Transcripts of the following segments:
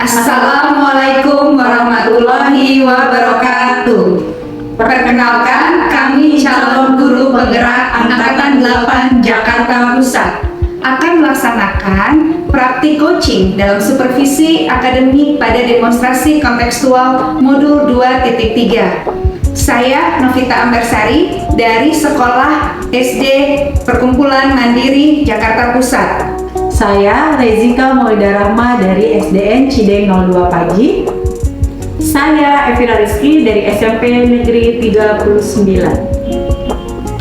Assalamualaikum warahmatullahi wabarakatuh. Perkenalkan, kami calon guru penggerak Angkatan 8 Jakarta Pusat akan melaksanakan praktik coaching dalam supervisi akademik pada demonstrasi kontekstual modul 2.3. Saya Novita Ambersari dari Sekolah SD Perkumpulan Mandiri Jakarta Pusat. Saya Rezika Maulida Rahma dari SDN Cideng 02 Pagi. Saya Evira Rizky dari SMP Negeri 39.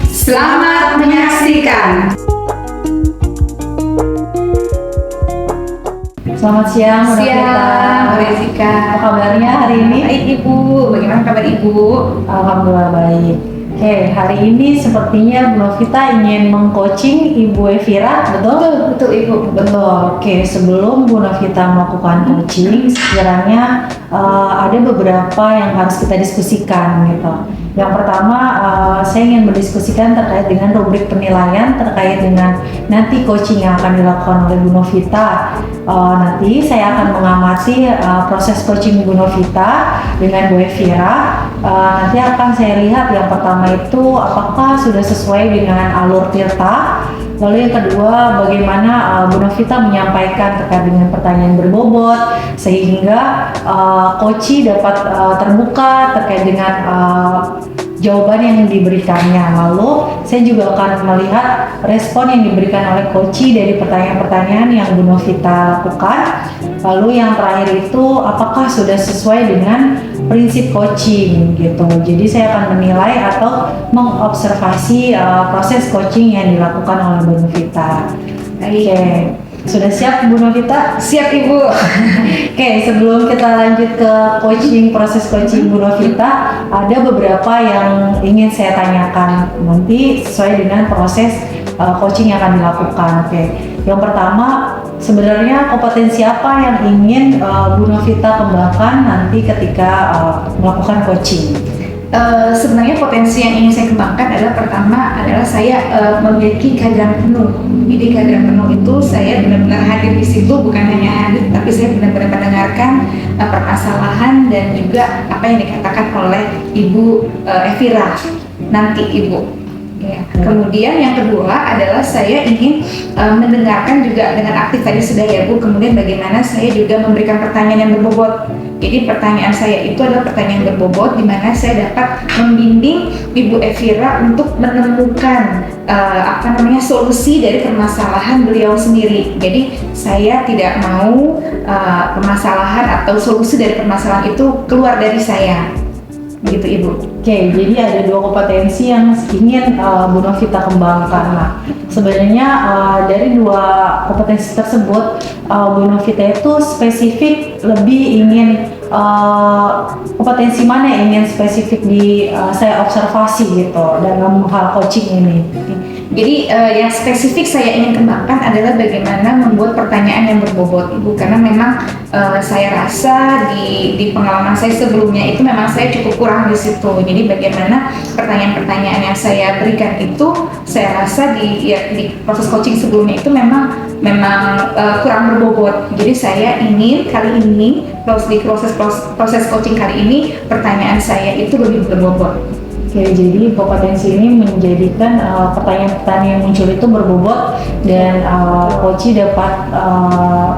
Selamat menyaksikan. Selamat siang, Siang, Rezika. Apa kabarnya hari ini? Baik Ibu, bagaimana kabar Ibu? Alhamdulillah baik. Oke, hari ini sepertinya Bu Novita ingin meng-coaching Ibu Evira, betul? Betul Ibu. Betul. Oke, sebelum Bu Novita melakukan coaching, sekiranya ada beberapa yang harus kita diskusikan gitu. Yang pertama, saya ingin berdiskusikan terkait dengan rubrik penilaian terkait dengan nanti coaching yang akan dilakukan oleh Bu Novita. Nanti saya akan mengamati proses coaching Bu Novita dengan Bu Evira. Nanti akan saya lihat yang pertama itu apakah sudah sesuai dengan alur Tirta. Lalu yang kedua, bagaimana Bu Novita menyampaikan terkait dengan pertanyaan berbobot sehingga coach dapat terbuka terkait dengan jawaban yang diberikannya. Lalu saya juga akan melihat respon yang diberikan oleh coach dari pertanyaan-pertanyaan yang Bu Novita lakukan. Lalu yang terakhir itu apakah sudah sesuai dengan prinsip coaching gitu. Jadi saya akan menilai atau mengobservasi proses coaching yang dilakukan oleh Bu Novita. Oke, sudah siap Bu Novita? Siap Ibu. Oke, sebelum kita lanjut ke proses coaching Bu Novita, ada beberapa yang ingin saya tanyakan nanti sesuai dengan proses coaching yang akan dilakukan. Oke, yang pertama, sebenarnya kompetensi apa yang ingin Bu Novita kembangkan nanti ketika melakukan coaching? Sebenarnya potensi yang ingin saya kembangkan adalah pertama adalah saya memiliki kehadiran penuh. Jadi kehadiran penuh itu saya benar-benar hadir di situ, bukan hanya hadir, tapi saya benar-benar mendengarkan permasalahan dan juga apa yang dikatakan oleh Ibu Evira nanti Ibu. Ya. Kemudian yang kedua adalah saya ingin mendengarkan juga dengan aktif tadi sudah ya Bu. Kemudian bagaimana saya juga memberikan pertanyaan yang berbobot. Jadi pertanyaan saya itu adalah pertanyaan berbobot di mana saya dapat membimbing Ibu Evira untuk menemukan solusi dari permasalahan beliau sendiri. Jadi saya tidak mau permasalahan atau solusi dari permasalahan itu keluar dari saya. Begitu Ibu. Oke, jadi ada dua kompetensi yang ingin Bu Novita kembangkan. Nah, sebenarnya dari dua kompetensi tersebut, Bu Novita itu spesifik lebih ingin kompetensi mana yang ingin spesifik saya observasi gitu dalam hal coaching ini. Jadi yang spesifik saya ingin kembangkan adalah bagaimana membuat pertanyaan yang berbobot Ibu, karena memang saya rasa di pengalaman saya sebelumnya itu memang saya cukup kurang di situ. Jadi bagaimana pertanyaan-pertanyaan yang saya berikan itu saya rasa di proses coaching sebelumnya itu memang kurang berbobot. Jadi saya ingin kali ini di proses coaching kali ini pertanyaan saya itu lebih berbobot. Oke, jadi kompetensi ini menjadikan pertanyaan-pertanyaan yang muncul itu berbobot dan coach dapat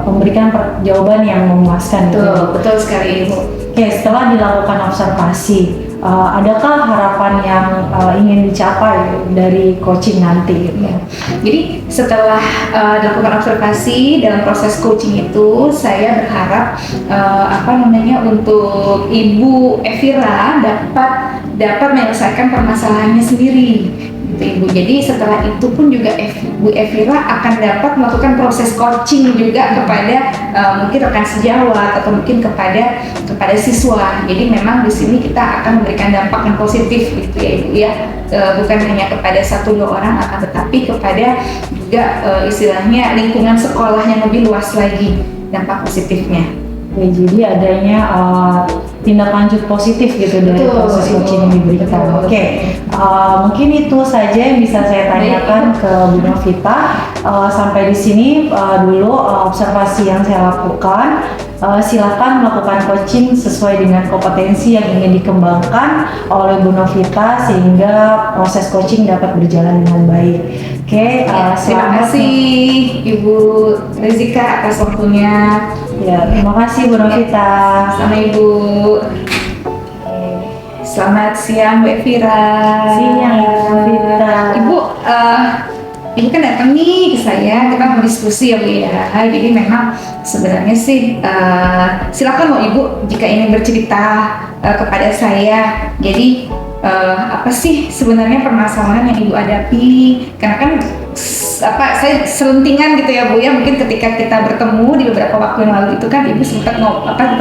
memberikan jawaban yang memuaskan. Betul sekali Ibu. Oke, setelah dilakukan observasi, adakah harapan yang ingin dicapai dari coaching nanti? Ya. Jadi setelah dilakukan observasi dalam proses coaching itu, saya berharap untuk Ibu Evira dapat menyelesaikan permasalahannya sendiri. Gitu, Ibu. Jadi setelah itu pun juga Bu Evira akan dapat melakukan proses coaching juga kepada mungkin rekan sejawat atau mungkin kepada siswa. Jadi memang di sini kita akan memberikan dampak yang positif gitu ya Ibu ya. Bukan hanya kepada 1-2 orang akan tetapi kepada juga istilahnya lingkungan sekolah yang lebih luas lagi dampak positifnya. Ya, jadi adanya tindak lanjut positif gitu dari proses coaching yang diberikan. Oke, mungkin itu saja yang bisa saya tanyakan ke Bu Novita. Sampai di sini dulu observasi yang saya lakukan. silakan melakukan coaching sesuai dengan kompetensi yang ingin dikembangkan oleh Bu Novita sehingga proses coaching dapat berjalan dengan baik. Oke, Terima selamat. kasih Ibu Rizika atas waktunya. Ya, terima kasih Bu Novita. Sama Ibu. Selamat siang Bu Evira. Siang, Ibu Novita. Ibu, Ibu kan datang nih ke saya, kita mau diskusi ya Bu ya. Jadi memang sebenarnya sih silakan mau Ibu jika ingin bercerita kepada saya. Jadi apa sih sebenarnya permasalahan yang Ibu hadapi? Karena kan saya selentingan gitu ya Bu ya, mungkin ketika kita bertemu di beberapa waktu yang lalu itu kan Ibu sempat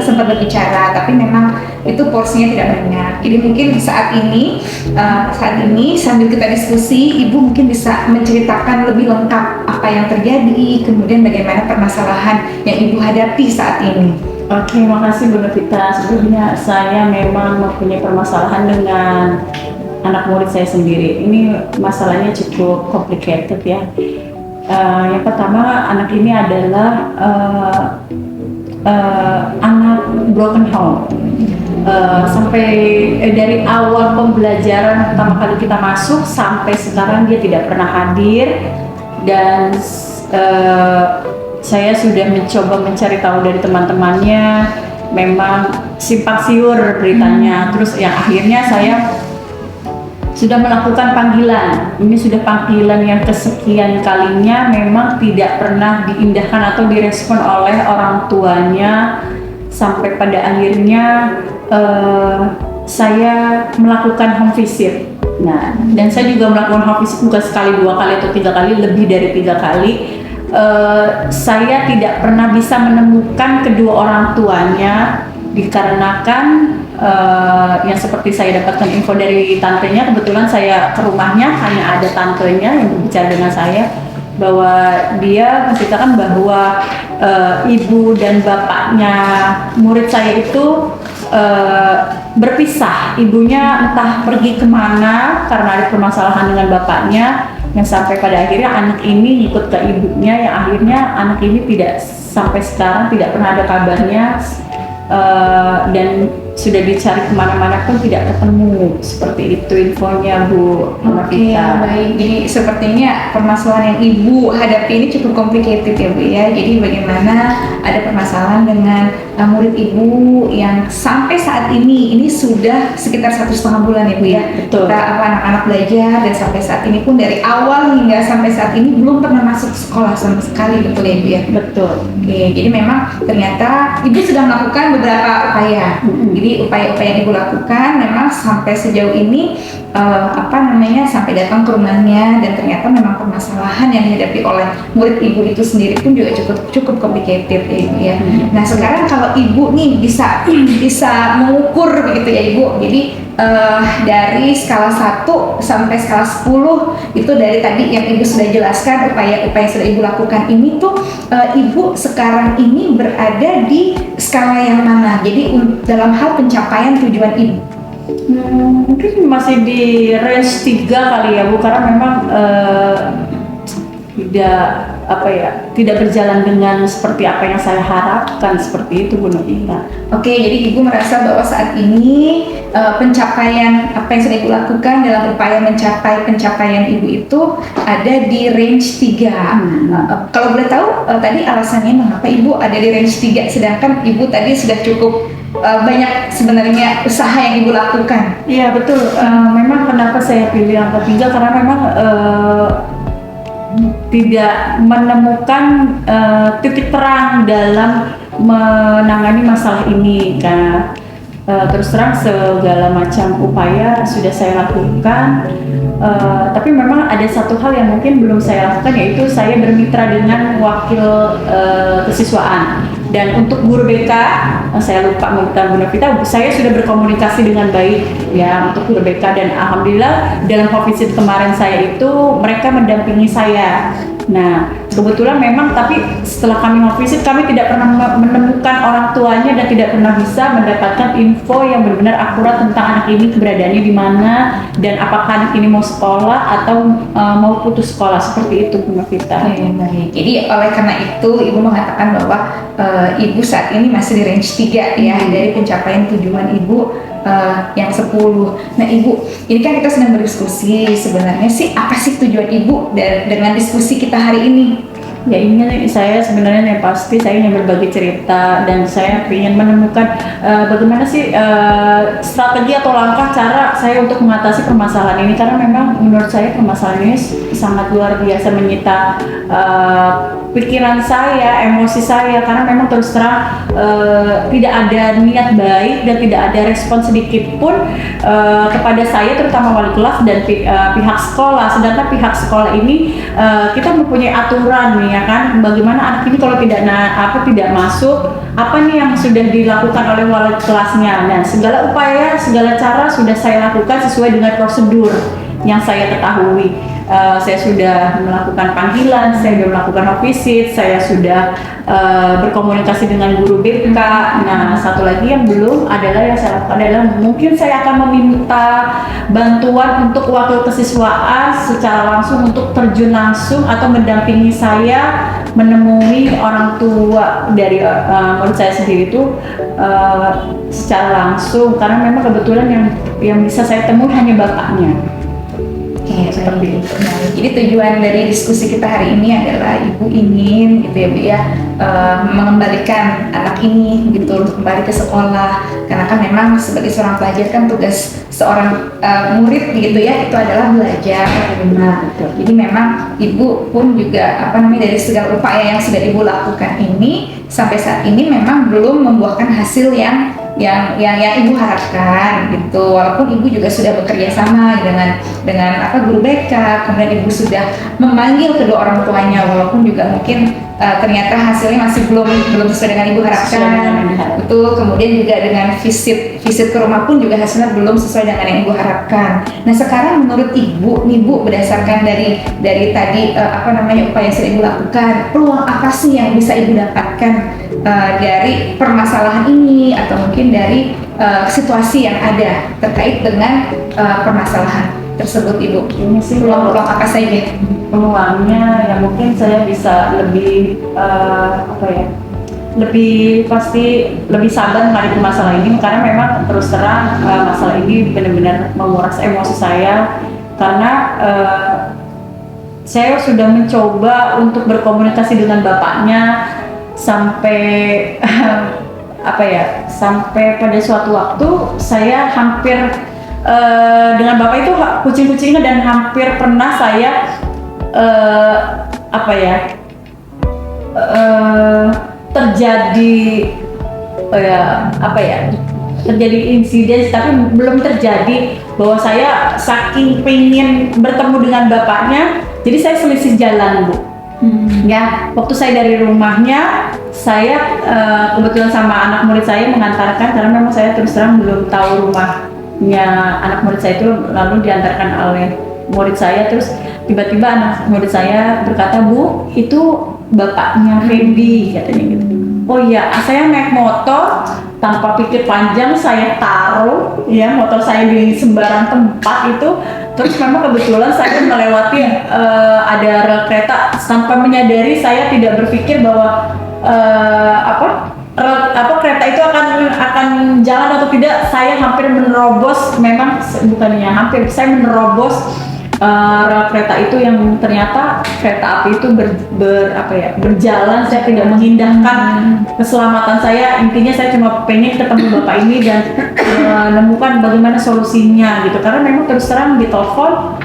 sempat berbicara, tapi memang itu porsinya tidak banyak. Jadi mungkin saat ini sambil kita diskusi, Ibu mungkin bisa menceritakan lebih lengkap apa yang terjadi, kemudian bagaimana permasalahan yang Ibu hadapi saat ini. Oke, makasih Bu Novita. Sebelumnya saya memang mempunyai permasalahan dengan anak murid saya sendiri. Ini masalahnya cukup complicated ya. Yang pertama, anak ini adalah anak broken home. Sampai dari awal pembelajaran pertama kali kita masuk sampai sekarang dia tidak pernah hadir, dan saya sudah mencoba mencari tahu dari teman-temannya, memang simpang siur beritanya. Terus yang akhirnya saya sudah melakukan panggilan. Ini sudah panggilan yang kesekian kalinya, memang tidak pernah diindahkan atau direspon oleh orang tuanya, sampai pada akhirnya saya melakukan home visit. Nah, dan saya juga melakukan home visit bukan sekali, 2 kali atau 3 kali, lebih dari 3 kali. Saya tidak pernah bisa menemukan kedua orang tuanya, dikarenakan yang seperti saya dapatkan info dari tantenya. Kebetulan saya ke rumahnya, hanya ada tantenya yang berbicara dengan saya, bahwa dia menceritakan bahwa ibu dan bapaknya murid saya itu berpisah. Ibunya entah pergi kemana karena ada permasalahan dengan bapaknya, yang sampai pada akhirnya anak ini ikut ke ibunya, yang akhirnya anak ini tidak, sampai sekarang tidak pernah ada kabarnya, dan sudah dicari kemana-mana pun tidak ketemu. Seperti itu infonya Bu Oke, Novita. baik. Jadi sepertinya permasalahan yang Ibu hadapi ini cukup complicated ya Bu ya. Jadi bagaimana ada permasalahan dengan murid Ibu yang sampai saat ini sudah sekitar 1,5 bulan ya Bu ya. Betul. Kita anak-anak belajar, dan sampai saat ini pun dari awal hingga sampai saat ini belum pernah masuk sekolah sama sekali, betul ya Bu ya? Betul. Oke, jadi memang ternyata Ibu sudah melakukan beberapa upaya. Jadi upaya-upaya yang Ibu lakukan memang sampai sejauh ini sampai datang ke rumahnya, dan ternyata memang permasalahan yang dihadapi oleh murid Ibu itu sendiri pun juga cukup complicated ya Ibu ya. Nah sekarang kalau Ibu nih bisa mengukur begitu ya Ibu. Jadi dari skala 1 sampai skala 10 itu dari tadi yang Ibu sudah jelaskan upaya-upaya yang sudah Ibu lakukan ini tuh Ibu sekarang ini berada di skala yang mana? Jadi dalam hal pencapaian tujuan Ibu. Mungkin masih di range 3 kali ya Bu, karena memang tidak berjalan dengan seperti apa yang saya harapkan, seperti itu Bu Novita. Oke, jadi Ibu merasa bahwa saat ini pencapaian apa yang sudah Ibu lakukan dalam upaya mencapai pencapaian Ibu itu ada di range 3. Kalau boleh tahu tadi alasannya mengapa Ibu ada di range 3 sedangkan Ibu tadi sudah cukup banyak sebenarnya usaha yang Ibu lakukan? Iya betul, memang kenapa saya pilih angka 3 karena memang tidak menemukan titik terang dalam menangani masalah ini. Karena terus terang segala macam upaya sudah saya lakukan, tapi memang ada satu hal yang mungkin belum saya lakukan, yaitu saya bermitra dengan wakil kesiswaan. Dan untuk guru BK, saya lupa meminta Bu Novita, saya sudah berkomunikasi dengan baik ya untuk guru BK, dan alhamdulillah dalam home visit kemarin saya itu mereka mendampingi saya Nah, kebetulan memang tapi setelah kami home visit kami tidak pernah menemukan orang tuanya dan tidak pernah bisa mendapatkan info yang benar-benar akurat tentang anak ini keberadaannya di mana dan apakah anak ini mau sekolah atau mau putus sekolah, seperti itu Bu Novita. Baik. Jadi oleh karena itu Ibu mengatakan bahwa Ibu saat ini masih di range 3 ya dari pencapaian tujuan Ibu yang 10. Nah Ibu, ini kan kita sedang berdiskusi sebenarnya sih apa sih tujuan Ibu dengan diskusi kita hari ini? Ya ini saya sebenarnya yang pasti saya ingin berbagi cerita dan saya ingin menemukan bagaimana sih strategi atau langkah cara saya untuk mengatasi permasalahan ini, karena memang menurut saya permasalahan ini sangat luar biasa menyita pikiran saya, emosi saya, karena memang terus terang tidak ada niat baik dan tidak ada respon sedikit pun kepada saya, terutama wali kelas dan pihak sekolah. Sedangkan pihak sekolah ini kita mempunyai aturan nih, ya kan, bagaimana anak ini kalau tidak masuk, apa nih yang sudah dilakukan oleh wali kelasnya. Nah, segala upaya, segala cara sudah saya lakukan sesuai dengan prosedur yang saya ketahui. Saya sudah melakukan panggilan, saya sudah melakukan home visit, saya sudah berkomunikasi dengan guru BK. Nah, satu lagi yang belum adalah yang saya lakukan adalah mungkin saya akan meminta bantuan untuk wakil kesiswaan secara langsung untuk terjun langsung atau mendampingi saya menemui orang tua dari murid saya sendiri itu secara langsung, karena memang kebetulan yang bisa saya temui hanya bapaknya. Seperti itu. Nah, jadi tujuan dari diskusi kita hari ini adalah Ibu ingin gitu ya Bu ya mengembalikan anak ini gitu untuk kembali ke sekolah, karena kan memang sebagai seorang pelajar kan tugas seorang murid gitu ya itu adalah belajar. Nah, jadi memang Ibu pun juga dari segala upaya yang sudah Ibu lakukan ini sampai saat ini memang belum membuahkan hasil yang Ibu harapkan gitu, walaupun Ibu juga sudah bekerja sama dengan guru BK, kemudian Ibu sudah memanggil kedua orang tuanya, walaupun juga mungkin ternyata hasilnya masih belum sesuai dengan Ibu harapkan. Betul, kemudian juga dengan visit ke rumah pun juga hasilnya belum sesuai dengan yang Ibu harapkan. Nah sekarang menurut Ibu nih Bu, berdasarkan dari tadi upaya yang sudah Ibu lakukan, peluang apa sih yang bisa Ibu dapatkan dari permasalahan ini atau mungkin dari situasi yang ada terkait dengan permasalahan tersebut Ibu? Ini sih peluang apa saja? Peluangnya ya mungkin saya bisa lebih lebih sabar menghadapi masalah ini, karena memang terus terang masalah ini benar-benar menguras emosi saya, karena saya sudah mencoba untuk berkomunikasi dengan bapaknya sampai sampai pada suatu waktu saya hampir dengan bapak itu kucing-kucingan, dan hampir pernah saya terjadi insiden, tapi belum terjadi bahwa saya saking pengen bertemu dengan bapaknya, jadi saya selisih jalan Bu. Ya, waktu saya dari rumahnya, saya kebetulan sama anak murid saya mengantarkan, karena memang saya terus terang belum tahu rumahnya anak murid saya itu, lalu diantarkan oleh murid saya. Terus tiba-tiba anak murid saya berkata, "Bu, itu bapaknya Febi," katanya gitu. Oh iya, saya naik motor tanpa pikir panjang, saya taruh ya motor saya di sembarang tempat itu. Terus memang kebetulan saya melewati ada rel kereta, tanpa menyadari saya tidak berpikir bahwa kereta itu akan jalan atau tidak. Saya hampir menerobos, memang bukannya hampir, saya menerobos rel kereta itu, yang ternyata kereta api itu berjalan. Saya tidak mengindahkan keselamatan saya, intinya saya cuma pengen ketemu bapak ini dan menemukan bagaimana solusinya gitu, karena memang terus terang di telepon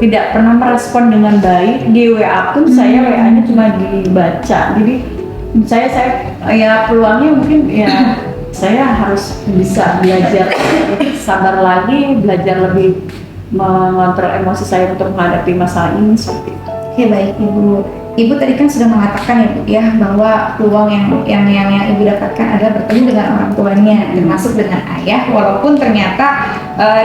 tidak pernah merespon dengan baik, di WA pun saya WA-nya cuma dibaca. Jadi saya ya peluangnya mungkin ya saya harus bisa belajar sabar lagi, belajar lebih mengontrol emosi saya untuk menghadapi masalah ini, seperti itu. Oke, baik Ibu. Ibu tadi kan sudah mengatakan ya Bu ya bahwa peluang yang Ibu dapatkan adalah bertemu dengan orang tuanya, termasuk dengan ayah. Walaupun ternyata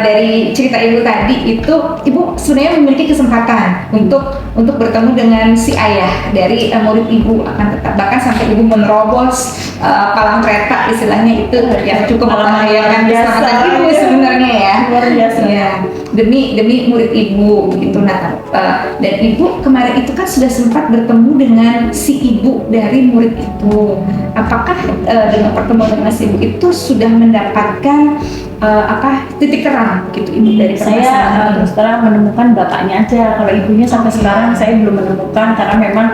dari cerita Ibu tadi itu Ibu sebenarnya memiliki kesempatan untuk bertemu dengan si ayah dari murid Ibu, akan tetap bahkan sampai Ibu menerobos palang kereta istilahnya, itu yang cukup membahayakan keselamatan Ibu sebenarnya ya. Luar biasa. Ya, demi murid Ibu gitu. Nah, dan Ibu kemarin itu kan sudah sempat bertemu dengan si ibu dari murid itu. Apakah dengan pertemuan dengan si ibu itu sudah mendapatkan titik terang gitu Ibu dari Saya permasalahan ini? terus terang menemukan bapaknya aja. Kalau ibunya sampai sekarang saya belum menemukan, karena memang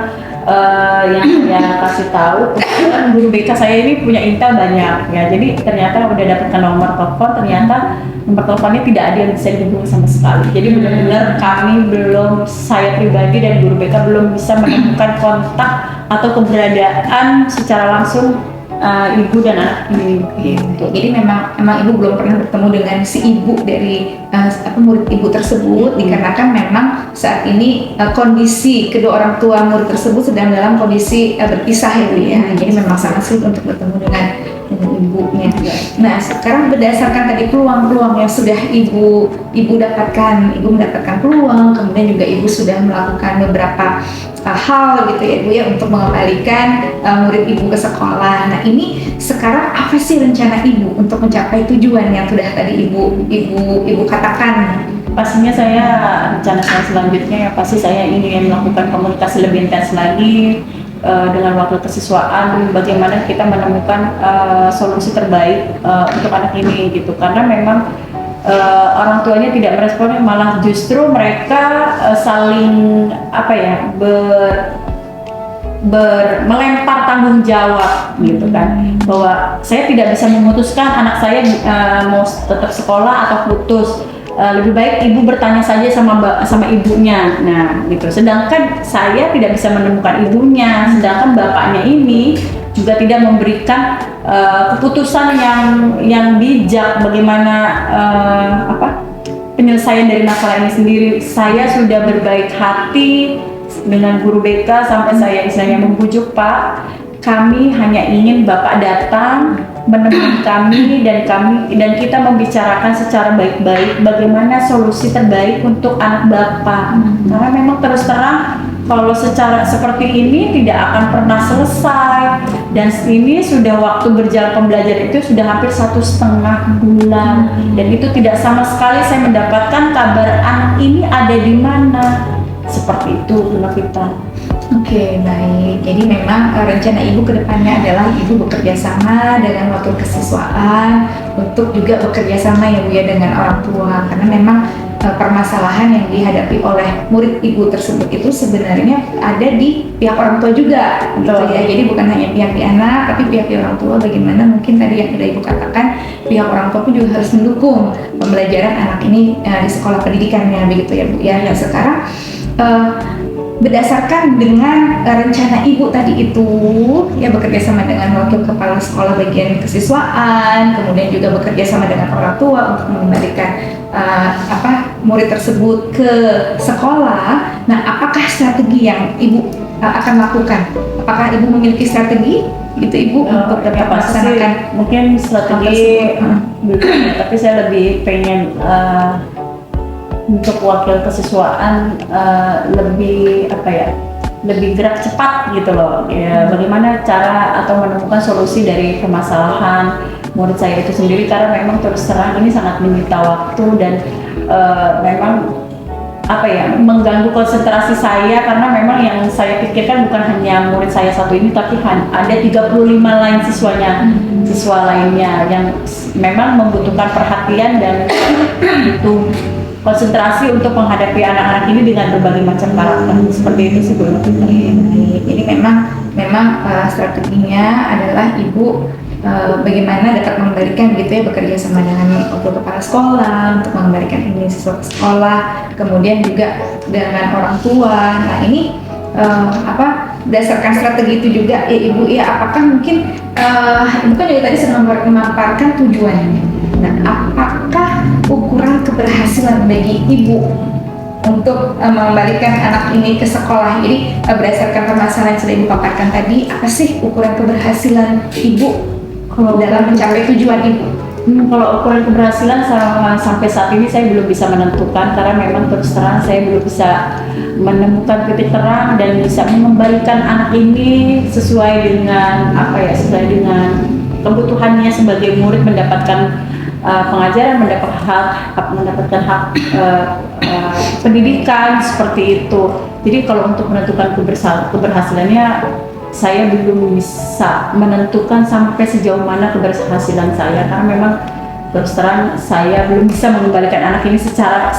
yang saya kasih tahu, kebetulan guru BK saya ini punya intel banyak ya. Jadi ternyata udah dapatkan nomor telepon, ternyata nomor teleponnya tidak ada yang bisa dihubungi sama sekali. Jadi benar-benar kami belum, saya pribadi dan guru BK belum bisa menemukan kontak atau keberadaan secara langsung ibu dan anak ini gitu. Jadi memang Ibu belum pernah bertemu dengan si ibu dari murid Ibu tersebut, dikarenakan memang saat ini kondisi kedua orang tua murid tersebut sedang dalam kondisi berpisah ya Bu ya. Jadi memang sangat sulit untuk bertemu dengan ibunya. Nah, sekarang berdasarkan tadi peluang-peluang yang sudah Ibu dapatkan, Ibu mendapatkan peluang, kemudian juga Ibu sudah melakukan beberapa hal gitu ya Bu ya untuk mengembalikan murid Ibu ke sekolah. Nah, ini sekarang apa sih rencana Ibu untuk mencapai tujuan yang sudah tadi Ibu katakan? Pastinya rencana saya selanjutnya ya pasti saya ingin melakukan komunikasi lebih intens lagi dengan wakil kesiswaan, bagaimana kita menemukan solusi terbaik untuk anak ini gitu. Karena memang orang tuanya tidak merespon, malah justru mereka saling melempar tanggung jawab gitu kan, bahwa saya tidak bisa memutuskan anak saya mau tetap sekolah atau putus. Lebih baik ibu bertanya saja sama ibunya. Nah gitu, sedangkan saya tidak bisa menemukan ibunya, sedangkan bapaknya ini juga tidak memberikan keputusan yang bijak bagaimana penyelesaian dari masalah ini sendiri. Saya sudah berbaik hati dengan guru BK sampai saya istilahnya membujuk, Pak, kami hanya ingin Bapak datang menemui kami dan kita membicarakan secara baik-baik bagaimana solusi terbaik untuk anak Bapak. Karena memang terus terang kalau secara seperti ini tidak akan pernah selesai, dan ini sudah waktu berjalan pembelajaran itu sudah hampir 1,5 bulan, dan itu tidak sama sekali saya mendapatkan kabar anak ini ada di mana. Seperti itu, Bu Novita. Oke, baik. Jadi memang rencana Ibu ke depannya adalah Ibu bekerja sama dengan wakil kesiswaan untuk juga bekerja sama ya Bu ya dengan orang tua, karena memang permasalahan yang dihadapi oleh murid Ibu tersebut itu sebenarnya ada di pihak orang tua juga gitu ya. Jadi bukan hanya pihak di anak tapi pihak di orang tua, bagaimana mungkin tadi yang sudah Ibu katakan pihak orang tua pun juga harus mendukung pembelajaran anak ini di sekolah pendidikannya begitu ya Bu ya. Nah, sekarang berdasarkan dengan rencana Ibu tadi itu ya, bekerja sama dengan wakil kepala sekolah bagian kesiswaan, kemudian juga bekerja sama dengan orang tua untuk mengembalikan murid tersebut ke sekolah. Nah, apakah strategi yang Ibu akan lakukan? Apakah Ibu memiliki strategi gitu Ibu untuk dapat melaksanakan mungkin strategi tapi saya lebih pengen untuk wakil kesiswaan lebih lebih gerak cepat gitu loh ya, bagaimana cara atau menemukan solusi dari permasalahan murid saya itu sendiri, karena memang terus terang ini sangat menyita waktu dan memang mengganggu konsentrasi saya, karena memang yang saya pikirkan bukan hanya murid saya satu ini tapi ada 35 lain siswa lainnya yang memang membutuhkan perhatian dan itu konsentrasi untuk menghadapi anak-anak ini dengan berbagai macam karakter. Seperti itu sih Bu. Jadi memang strateginya adalah Ibu bagaimana dapat mengembalikan gitu ya, bekerja sama dengan wakil kepala sekolah untuk mengembalikan ini siswa ke sekolah, kemudian juga dengan orang tua. Nah, ini berdasarkan strategi itu juga ya Ibu ya, apakah mungkin Ibu kan juga tadi sedang memaparkan tujuannya. Nah, apakah ukuran keberhasilan bagi Ibu untuk mengembalikan anak ini ke sekolah. Jadi berdasarkan permasalahan yang sudah ibu paparkan tadi, apa sih ukuran keberhasilan ibu dalam mencapai tujuan ibu? Kalau ukuran keberhasilan sampai saat ini saya belum bisa menentukan, karena memang terus terang saya belum bisa menemukan titik terang dan bisa mengembalikan anak ini sesuai dengan sesuai dengan kebutuhannya sebagai murid, mendapatkan pengajaran, mendapatkan hak pendidikan seperti itu. Jadi kalau untuk menentukan keberhasilannya, saya belum bisa menentukan sampai sejauh mana keberhasilan saya, karena memang terus terang saya belum bisa mengembalikan anak ini secara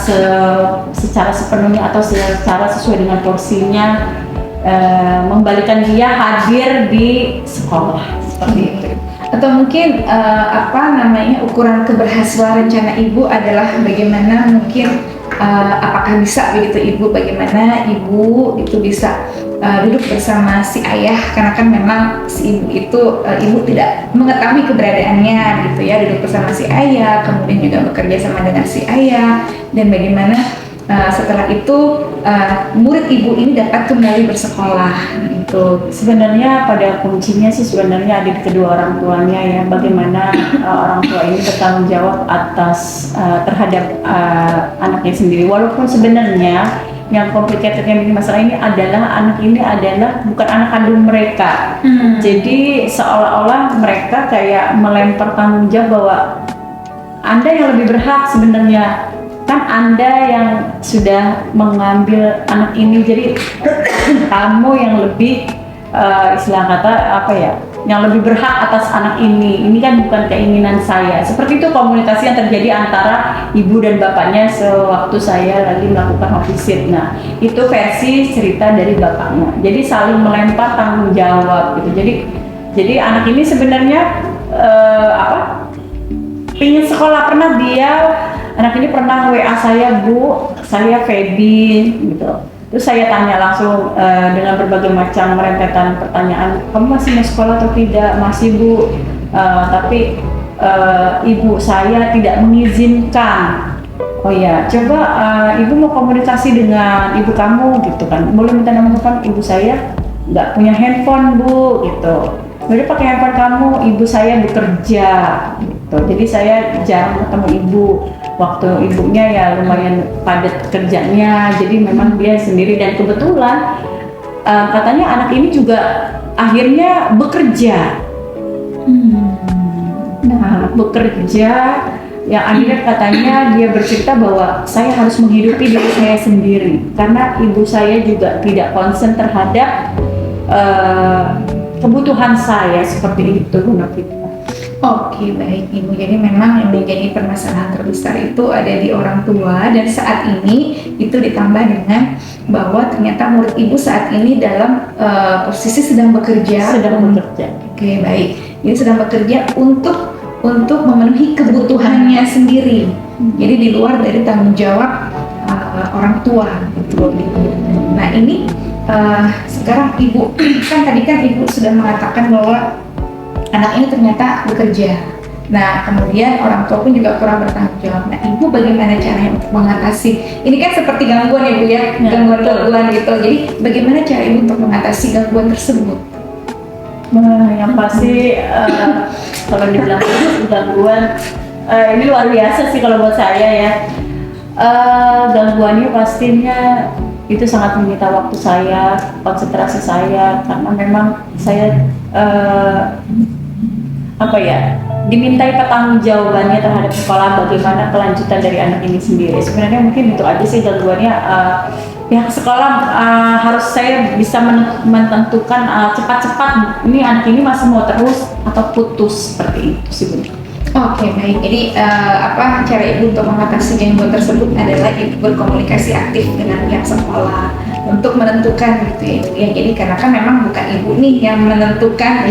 sepenuhnya atau secara sesuai dengan porsinya, mengembalikan dia hadir di sekolah seperti itu. Atau mungkin ukuran keberhasilan rencana ibu adalah bagaimana mungkin apakah bisa begitu ibu, bagaimana ibu itu bisa duduk bersama si ayah, karena kan memang si ibu itu ibu tidak mengetahui keberadaannya gitu ya, duduk bersama si ayah, kemudian juga bekerja sama dengan si ayah, dan bagaimana setelah itu murid ibu ini dapat kembali bersekolah gitu. Sebenarnya pada kuncinya sih sebenarnya ada di kedua orang tuanya ya, bagaimana orang tua ini bertanggung jawab atas terhadap anaknya sendiri. Walaupun sebenarnya yang complicated yang bikin masalah ini adalah anak ini adalah bukan anak kandung mereka. Jadi seolah-olah mereka kayak melempar tanggung jawab bahwa Anda yang lebih berhak sebenarnya, kan Anda yang sudah mengambil anak ini, jadi kamu yang lebih istilah kata yang lebih berhak atas anak ini kan bukan keinginan saya. Seperti itu komunikasi yang terjadi antara ibu dan bapaknya sewaktu saya lagi melakukan home visit. Nah, itu versi cerita dari bapaknya. Jadi saling melempar tanggung jawab gitu. Jadi anak ini sebenarnya pingin sekolah, anak ini pernah WA saya, Bu, saya Feby gitu. Terus saya tanya langsung dengan berbagai macam rentetan pertanyaan, kamu masih mau sekolah atau tidak? Masih, Bu, tapi ibu saya tidak mengizinkan. Oh ya, coba ibu mau komunikasi dengan ibu kamu gitu kan, boleh minta nomor telepon ibu saya, nggak punya handphone, Bu, gitu. Jadi pakai handphone kamu, ibu saya bekerja gitu. Jadi saya jarang ketemu ibu. Waktu ibunya ya lumayan padat kerjanya, jadi memang dia sendiri, dan kebetulan katanya anak ini juga akhirnya bekerja. Nah, bekerja yang akhirnya katanya dia bercerita bahwa saya harus menghidupi diri saya sendiri karena ibu saya juga tidak konsen terhadap kebutuhan saya seperti itu, Bu Novita. Oke, baik Ibu. Jadi memang yang menjadi permasalahan terbesar itu ada di orang tua, dan saat ini itu ditambah dengan bahwa ternyata murid Ibu saat ini dalam posisi sedang bekerja. Oke, baik. Jadi sedang bekerja untuk memenuhi kebutuhannya sendiri. Jadi di luar dari tanggung jawab orang tua gitu. Nah, ini sekarang Ibu kan tadi kan Ibu sudah mengatakan bahwa anak ini ternyata bekerja. Nah, kemudian orang tua pun juga kurang bertanggung jawab. Nah, Ibu bagaimana caranya untuk mengatasi? Ini kan seperti gangguan ya, Bu ya, gangguan-gangguan gitu. Jadi bagaimana cara Ibu untuk mengatasi gangguan tersebut? Yang pasti kalau dibilang gangguan, ini luar biasa sih kalau buat saya ya. Gangguannya pastinya itu sangat menyita waktu saya, konsentrasi saya, karena memang saya dimintai pertanggungjawabannya terhadap sekolah, bagaimana kelanjutan dari anak ini sendiri. Sebenarnya mungkin itu aja sih gangguannya. Pihak sekolah harus saya bisa menentukan cepat-cepat ini anak ini masih mau terus atau putus, seperti itu sih, Bu. Oke, baik. Jadi cara Ibu untuk mengatasi gangguan tersebut adalah Ibu berkomunikasi aktif dengan pihak sekolah untuk menentukan gitu ya, Ibu ya. Jadi karena kan memang bukan Ibu nih yang menentukan,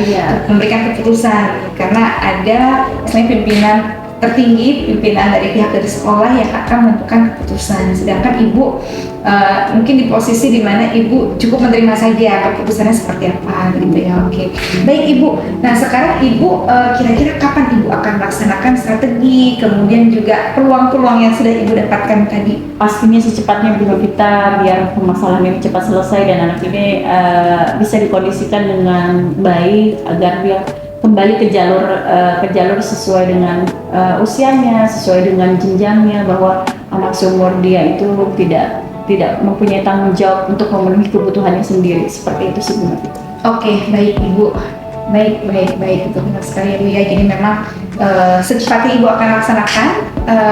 memberikan keputusan, karena ada misalnya pimpinan tertinggi, pimpinan dari pihak dari sekolah yang akan menentukan keputusan. Sedangkan ibu mungkin di posisi di mana ibu cukup menerima saja keputusannya seperti apa gitu ya. Oke, baik ibu. Nah sekarang ibu kira-kira kapan ibu akan melaksanakan strategi, kemudian juga peluang-peluang yang sudah ibu dapatkan tadi? Pastinya secepatnya Bu Novita, biar permasalahan ini cepat selesai dan anak ini bisa dikondisikan dengan baik agar dia kembali ke jalur sesuai dengan usianya, sesuai dengan jenjangnya, bahwa anak seumur dia itu tidak mempunyai tanggung jawab untuk memenuhi kebutuhannya sendiri. Seperti itu sih Bu Novita. Oke, baik ibu. Baik, itu benar sekali ya Bu ya. Jadi memang secepatnya ibu akan laksanakan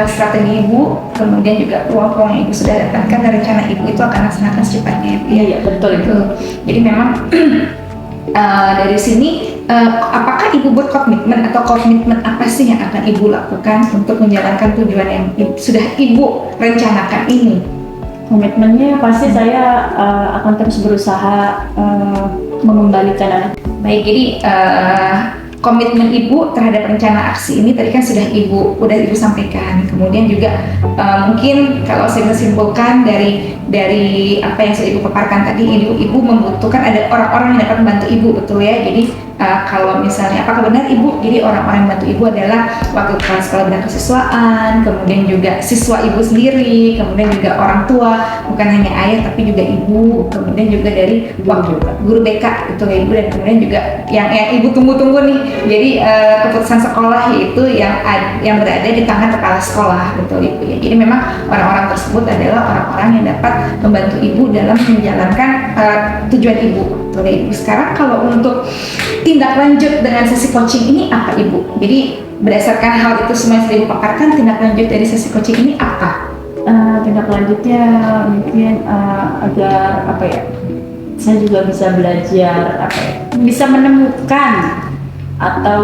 strategi ibu, kemudian juga peluang-peluang yang ibu sudah dapatkan dan rencana ibu itu akan laksanakan secepatnya ya Bu ya. Iya, betul itu. Jadi memang dari sini apakah ibu berkomitmen atau komitmen apa sih yang akan ibu lakukan untuk menjalankan tujuan yang sudah ibu rencanakan ini? Komitmennya pasti saya akan terus berusaha mengembalikan anak. Baik, jadi komitmen ibu terhadap rencana aksi ini tadi kan sudah ibu sampaikan. Kemudian juga mungkin kalau saya menyimpulkan dari apa yang sudah ibu paparkan tadi, ibu membutuhkan ada orang-orang yang dapat membantu ibu, betul ya. Jadi kalau misalnya apakah benar ibu, jadi orang-orang yang membantu ibu adalah wakil kepala sekolah bidang kesiswaan, kemudian juga siswa ibu sendiri, kemudian juga orang tua, bukan hanya ayah tapi juga ibu, kemudian juga dari guru BK gitu ya ibu, dan kemudian juga yang ibu tunggu-tunggu nih, jadi keputusan sekolah yaitu yang berada di tangan kepala sekolah, betul ibu ya. Jadi memang orang-orang tersebut adalah orang-orang yang dapat membantu ibu dalam menjalankan tujuan ibu, betul ya ibu. Sekarang kalau untuk tindak lanjut dengan sesi coaching ini apa ibu? Jadi berdasarkan hal itu semua yang sudah ibu paparkan, tindak lanjut dari sesi coaching ini apa? Tindak lanjutnya mungkin agar apa ya, saya juga bisa belajar apa ya, bisa menemukan atau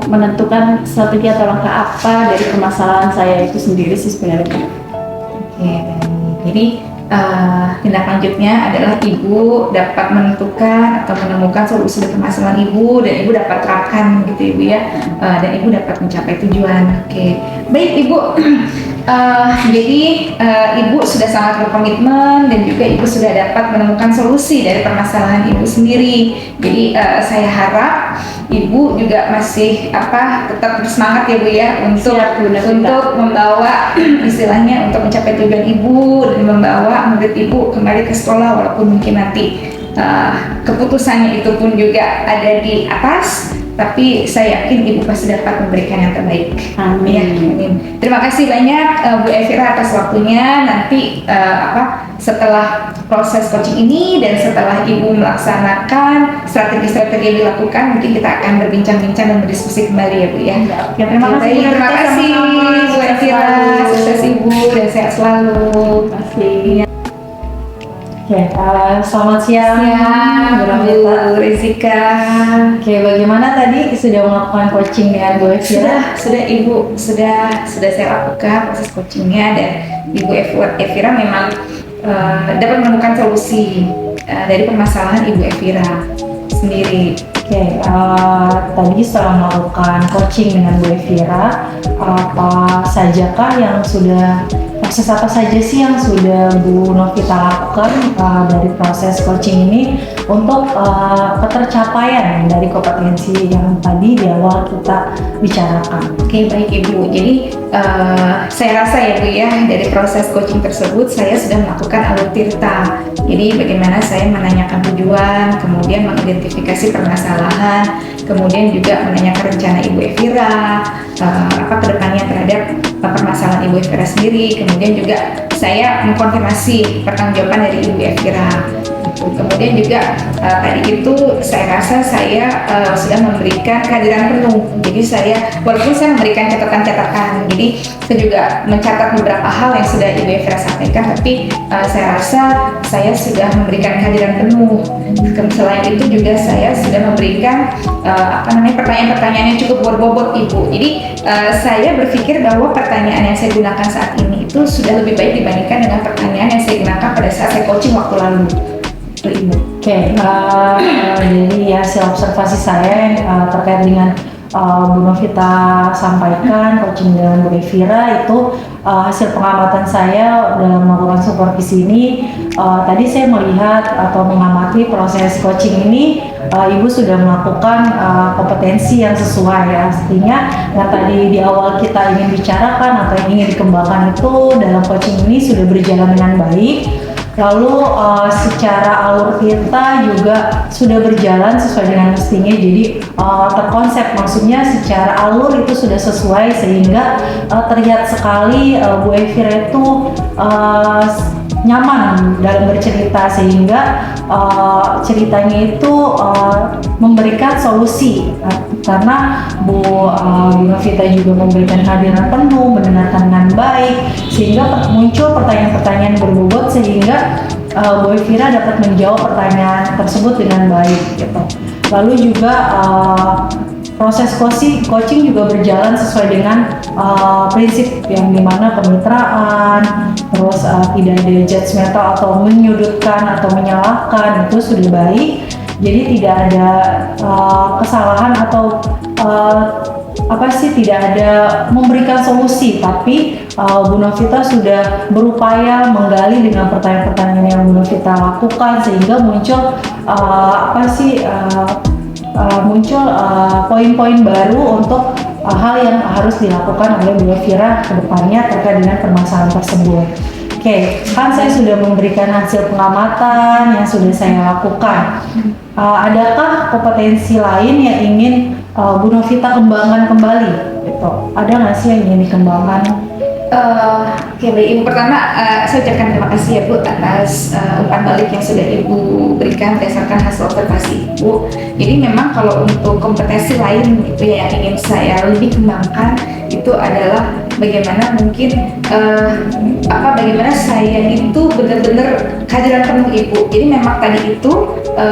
menentukan strategi atau langkah apa dari permasalahan saya itu sendiri sih sebenarnya. Oke, jadi tindak lanjutnya adalah ibu dapat menentukan atau menemukan solusi dari permasalahan ibu, dan ibu dapat terapkan gitu ibu ya, dan ibu dapat mencapai tujuan. Oke, baik ibu. Jadi ibu sudah sangat berkomitmen dan juga ibu sudah dapat menemukan solusi dari permasalahan ibu sendiri. Jadi saya harap ibu juga masih tetap bersemangat ya bu ya untuk membawa istilahnya untuk mencapai tujuan ibu dan membawa murid ibu kembali ke sekolah, walaupun mungkin nanti keputusannya itu pun juga ada di atas, tapi saya yakin ibu pasti dapat memberikan yang terbaik. Amin. Ya, amin. Terima kasih banyak Bu Evira atas waktunya. Nanti setelah proses coaching ini dan setelah ibu melaksanakan strategi-strategi yang dilakukan, mungkin kita akan berbincang-bincang dan berdiskusi kembali ya Bu ya. Ya, terima kasih. Terima kasih Bu Evira, sukses ibu dan sehat selalu. Terima kasih. Oke, selamat siang Bu Rizika. Oke, bagaimana tadi sudah melakukan coaching dengan Bu Evira? Sudah ibu, sudah saya lakukan proses coachingnya, dan Ibu Evira memang dapat menemukan solusi dari permasalahan Ibu Evira sendiri. Oke, tadi setelah melakukan coaching dengan Bu Evira, apa sajakah yang sudah, proses apa saja sih yang sudah Bu Novita lakukan dari proses coaching ini untuk ketercapaian dari kompetensi yang tadi di awal kita bicarakan? Oke, baik Ibu. Jadi saya rasa ya Bu ya, dari proses coaching tersebut saya sudah melakukan alur tirta. Jadi bagaimana saya menanyakan tujuan, kemudian mengidentifikasi permasalahan, kemudian juga menanyakan rencana Ibu Evira, apa kedepannya terhadap permasalahan Ibu Evira sendiri, kemudian juga saya mengkonfirmasi pertanggungjawaban dari Ibu Evira. Kemudian juga tadi itu saya rasa saya sudah memberikan kehadiran penuh. Jadi saya, walaupun saya memberikan catatan-catatan, jadi saya juga mencatat beberapa hal yang sudah Ibu Evira sampaikan, tapi saya rasa saya sudah memberikan kehadiran penuh. Selain itu juga saya sudah memberikan pertanyaan-pertanyaan yang cukup berbobot Ibu. Jadi saya berpikir bahwa pertanyaan yang saya gunakan saat ini itu sudah lebih baik dibandingkan dengan pertanyaan yang saya gunakan pada saat saya coaching waktu lalu. Oke, jadi hasil observasi saya terkait dengan Bu Novita sampaikan, coaching dengan Bu Evira itu hasil pengamatan saya dalam melakukan supervisi ini. Tadi saya melihat atau mengamati proses coaching ini, Ibu sudah melakukan kompetensi yang sesuai ya. Artinya yang tadi di awal kita ingin bicarakan atau yang ingin dikembangkan itu dalam coaching ini sudah berjalan dengan baik. Lalu secara alur kita juga sudah berjalan sesuai dengan mestinya, jadi terkonsep, maksudnya secara alur itu sudah sesuai sehingga terlihat sekali Bu Evira itu nyaman dalam bercerita, sehingga ceritanya itu memberikan solusi karena Bu Novita juga memberikan kehadiran penuh, mendengarkan dengan baik, sehingga muncul pertanyaan-pertanyaan berbobot sehingga Bu Evira dapat menjawab pertanyaan tersebut dengan baik gitu. Lalu juga proses coaching juga berjalan sesuai dengan prinsip yang dimana kemitraan, terus tidak ada judgmental atau menyudutkan atau menyalahkan, itu sudah baik. Jadi tidak ada kesalahan atau tidak ada memberikan solusi, tapi Bu Novita sudah berupaya menggali dengan pertanyaan-pertanyaan yang Bu Novita lakukan sehingga muncul muncul poin-poin baru untuk hal yang harus dilakukan oleh Bu Evira ke depannya terkait dengan permasalahan tersebut. Oke, kan saya sudah memberikan hasil pengamatan yang sudah saya lakukan. Adakah kompetensi lain yang ingin Bu Novita kembangkan kembali? Gitu. Ada nggak sih yang ingin dikembangkan? Oke, baik. Ibu, pertama saya ucapkan terima kasih ya Bu atas umpan balik yang sudah Ibu berikan berdasarkan hasil observasi Ibu. Jadi memang kalau untuk kompetensi lain gitu ya yang ingin saya lebih kembangkan itu adalah bagaimana mungkin bagaimana saya itu benar-benar kehadiran penuh Ibu. Jadi memang tadi itu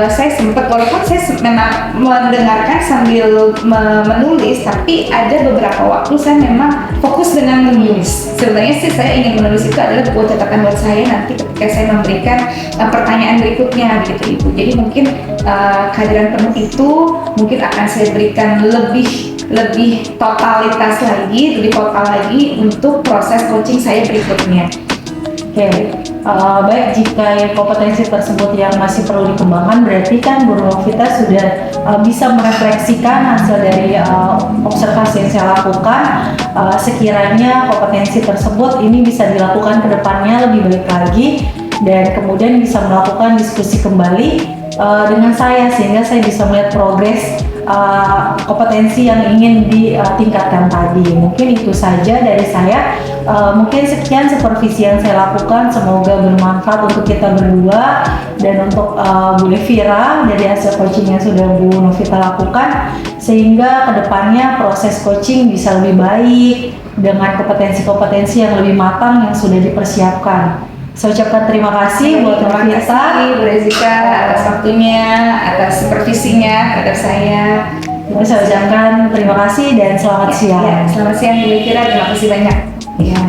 saya sempat, walaupun saya memang mendengarkan sambil menulis, tapi ada beberapa waktu saya memang fokus dengan menulis. Sebenarnya sih saya ingin menulis itu adalah buat catatan buat saya nanti ketika saya memberikan pertanyaan berikutnya gitu Ibu. Jadi mungkin kehadiran penuh itu mungkin akan saya berikan lebih totalitas lagi, lebih total lagi untuk proses coaching saya berikutnya. Oke, baik, jika kompetensi tersebut yang masih perlu dikembangkan, berarti kan Bu Novita sudah bisa merefleksikan hasil dari observasi yang saya lakukan. Sekiranya kompetensi tersebut ini bisa dilakukan ke depannya lebih baik lagi, dan kemudian bisa melakukan diskusi kembali dengan saya, sehingga saya bisa melihat progres kompetensi yang ingin ditingkatkan tadi. Mungkin itu saja dari saya. Mungkin sekian supervisi yang saya lakukan, semoga bermanfaat untuk kita berdua dan untuk Bu Evira dari hasil coaching yang sudah Bu Novita lakukan, sehingga kedepannya proses coaching bisa lebih baik dengan kompetensi-kompetensi yang lebih matang yang sudah dipersiapkan. Saya ucapkan terima kasih buat Terima Novita. kasih Bu Rezika atas waktunya, atas supervisinya terhadap saya. Saya ucapkan terima kasih dan selamat siang. Ya, selamat siang Bu Evira, terima kasih banyak. Ya.